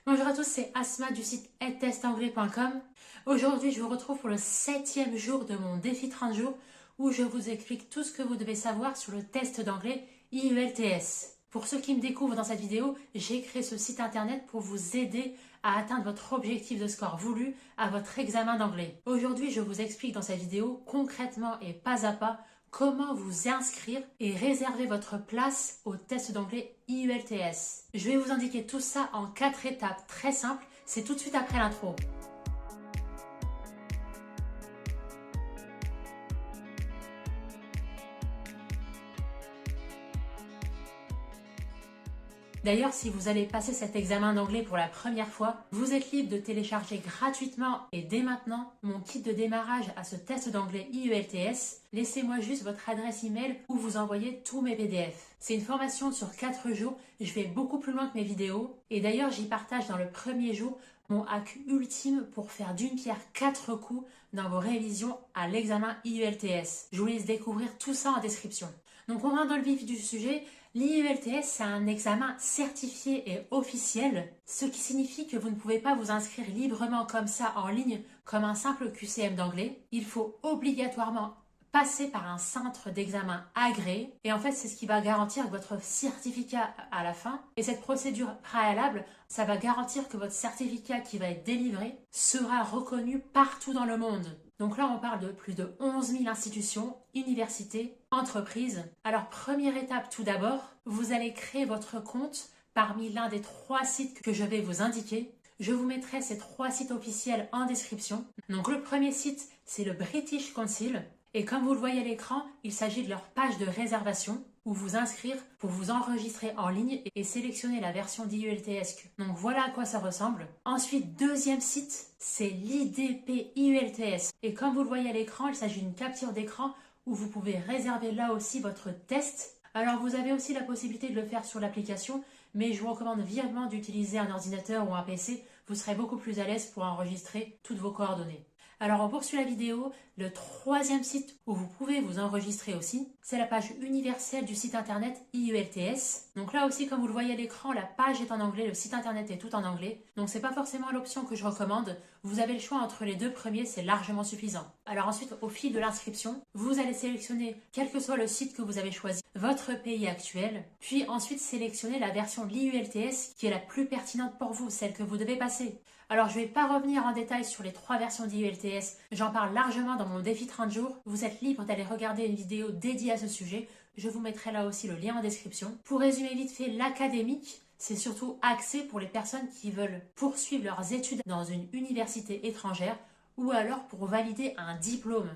Bonjour à tous, c'est Asma du site edtestanglais.com. Aujourd'hui, je vous retrouve pour le 7e jour de mon défi 30 jours où je vous explique tout ce que vous devez savoir sur le test d'anglais IELTS. Pour ceux qui me découvrent dans cette vidéo, j'ai créé ce site internet pour vous aider à atteindre votre objectif de score voulu à votre examen d'anglais. Aujourd'hui, je vous explique dans cette vidéo concrètement et pas à pas comment vous inscrire et réserver votre place au test d'anglais IELTS. Je vais vous indiquer tout ça en 4 étapes très simples, c'est tout de suite après l'intro. D'ailleurs, si vous allez passer cet examen d'anglais pour la première fois, vous êtes libre de télécharger gratuitement et dès maintenant mon kit de démarrage à ce test d'anglais IELTS. Laissez-moi juste votre adresse email où vous envoyez tous mes PDF. C'est une formation sur 4 jours, je vais beaucoup plus loin que mes vidéos et d'ailleurs j'y partage dans le premier jour mon hack ultime pour faire d'une pierre 4 coups dans vos révisions à l'examen IELTS. Je vous laisse découvrir tout ça en description. Donc on rentre dans le vif du sujet. L'IELTS, c'est un examen certifié et officiel, ce qui signifie que vous ne pouvez pas vous inscrire librement comme ça en ligne, comme un simple QCM d'anglais. Il faut obligatoirement passer par un centre d'examen agréé et en fait c'est ce qui va garantir votre certificat à la fin et cette procédure préalable ça va garantir que votre certificat qui va être délivré sera reconnu partout dans le monde. Donc là on parle de plus de 11 000 institutions, universités, entreprises. Alors première étape tout d'abord, vous allez créer votre compte parmi l'un des 3 sites que je vais vous indiquer. Je vous mettrai ces 3 sites officiels en description. Donc le premier site c'est le British Council. Et comme vous le voyez à l'écran, il s'agit de leur page de réservation où vous inscrire pour vous enregistrer en ligne et sélectionner la version d'IELTS. Donc voilà à quoi ça ressemble. Ensuite, deuxième site, c'est l'IDP IELTS. Et comme vous le voyez à l'écran, il s'agit d'une capture d'écran où vous pouvez réserver là aussi votre test. Alors vous avez aussi la possibilité de le faire sur l'application, mais je vous recommande vivement d'utiliser un ordinateur ou un PC. Vous serez beaucoup plus à l'aise pour enregistrer toutes vos coordonnées. Alors on poursuit la vidéo, le 3e site où vous pouvez vous enregistrer aussi, c'est la page universelle du site internet IELTS. Donc là aussi, comme vous le voyez à l'écran, la page est en anglais, le site internet est tout en anglais. Donc c'est pas forcément l'option que je recommande. Vous avez le choix entre les 2 premiers, c'est largement suffisant. Alors ensuite, au fil de l'inscription, vous allez sélectionner, quel que soit le site que vous avez choisi, votre pays actuel, puis ensuite sélectionner la version de l'IELTS qui est la plus pertinente pour vous, celle que vous devez passer. Alors je ne vais pas revenir en détail sur les 3 versions d'IELTS, j'en parle largement dans mon défi 30 jours. Vous êtes libre d'aller regarder une vidéo dédiée à ce sujet, je vous mettrai là aussi le lien en description. Pour résumer vite fait, l'académique, c'est surtout axé pour les personnes qui veulent poursuivre leurs études dans une université étrangère ou alors pour valider un diplôme.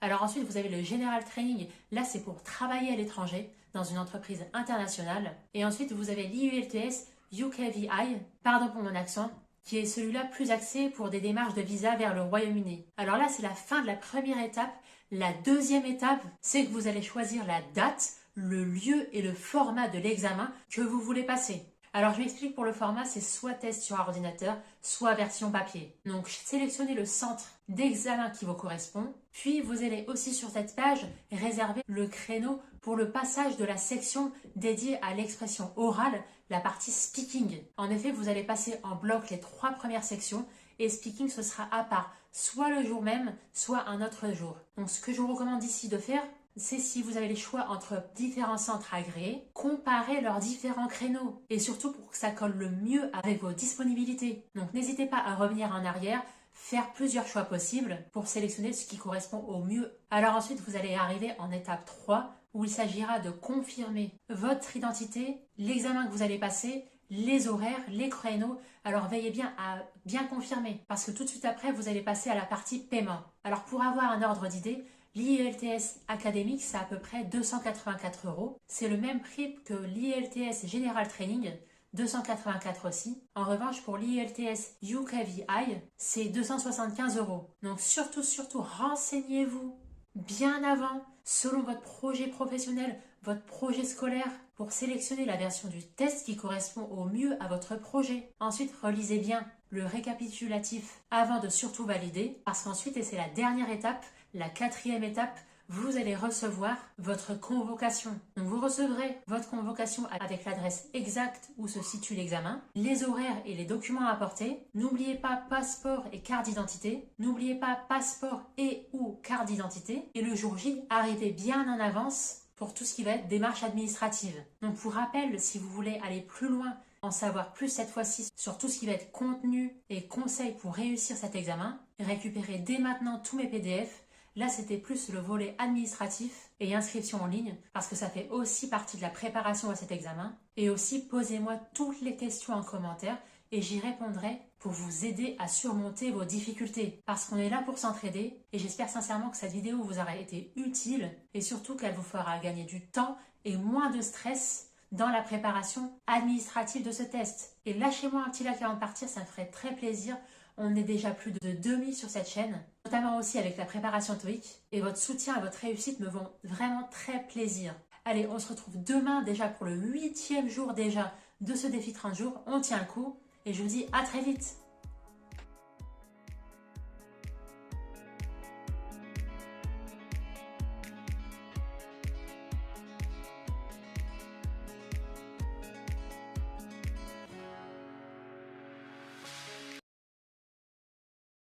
Alors ensuite, vous avez le General Training, là c'est pour travailler à l'étranger dans une entreprise internationale. Et ensuite, vous avez l'IELTS UKVI, pardon pour mon accent, qui est celui-là plus axé pour des démarches de visa vers le Royaume-Uni. Alors là, c'est la fin de la première étape. La deuxième étape, c'est que vous allez choisir la date, le lieu et le format de l'examen que vous voulez passer. Alors je m'explique pour le format, c'est soit test sur ordinateur, soit version papier. Donc sélectionnez le centre d'examen qui vous correspond. Puis vous allez aussi sur cette page réserver le créneau pour le passage de la section dédiée à l'expression orale, la partie speaking. En effet, vous allez passer en bloc les 3 premières sections et speaking ce sera à part, soit le jour même, soit un autre jour. Donc ce que je vous recommande ici de faire, c'est si vous avez les choix entre différents centres agréés, comparez leurs différents créneaux et surtout pour que ça colle le mieux avec vos disponibilités. Donc n'hésitez pas à revenir en arrière, faire plusieurs choix possibles pour sélectionner ce qui correspond au mieux. Alors ensuite, vous allez arriver en étape 3 où il s'agira de confirmer votre identité, l'examen que vous allez passer, les horaires, les créneaux. Alors veillez bien à bien confirmer parce que tout de suite après, vous allez passer à la partie paiement. Alors pour avoir un ordre d'idée, l'IELTS académique, c'est à peu près 284 €. C'est le même prix que l'IELTS General Training, 284 aussi. En revanche, pour l'IELTS UKVI, c'est 275 €. Donc surtout, renseignez-vous bien avant, selon votre projet professionnel, votre projet scolaire, pour sélectionner la version du test qui correspond au mieux à votre projet. Ensuite, relisez bien le récapitulatif avant de surtout valider, parce qu'ensuite, et c'est la dernière étape, la 4e étape, vous allez recevoir votre convocation. Donc vous recevrez votre convocation avec l'adresse exacte où se situe l'examen, les horaires et les documents à apporter. N'oubliez pas passeport et carte d'identité. N'oubliez pas passeport et ou carte d'identité. Et le jour J, arrivez bien en avance pour tout ce qui va être démarche administrative. Donc pour rappel, si vous voulez aller plus loin, en savoir plus cette fois-ci sur tout ce qui va être contenu et conseils pour réussir cet examen, récupérez dès maintenant tous mes PDF. Là, c'était plus le volet administratif et inscription en ligne parce que ça fait aussi partie de la préparation à cet examen. Et aussi, posez-moi toutes les questions en commentaire et j'y répondrai pour vous aider à surmonter vos difficultés. Parce qu'on est là pour s'entraider et j'espère sincèrement que cette vidéo vous aura été utile et surtout qu'elle vous fera gagner du temps et moins de stress dans la préparation administrative de ce test. Et lâchez-moi un petit like avant de partir, ça me ferait très plaisir. On est déjà plus de 2000 sur cette chaîne, notamment aussi avec la préparation TOEIC. Et votre soutien et votre réussite me vont vraiment très plaisir. Allez, on se retrouve demain déjà pour le 8e jour déjà de ce défi 30 jours. On tient le coup et je vous dis à très vite.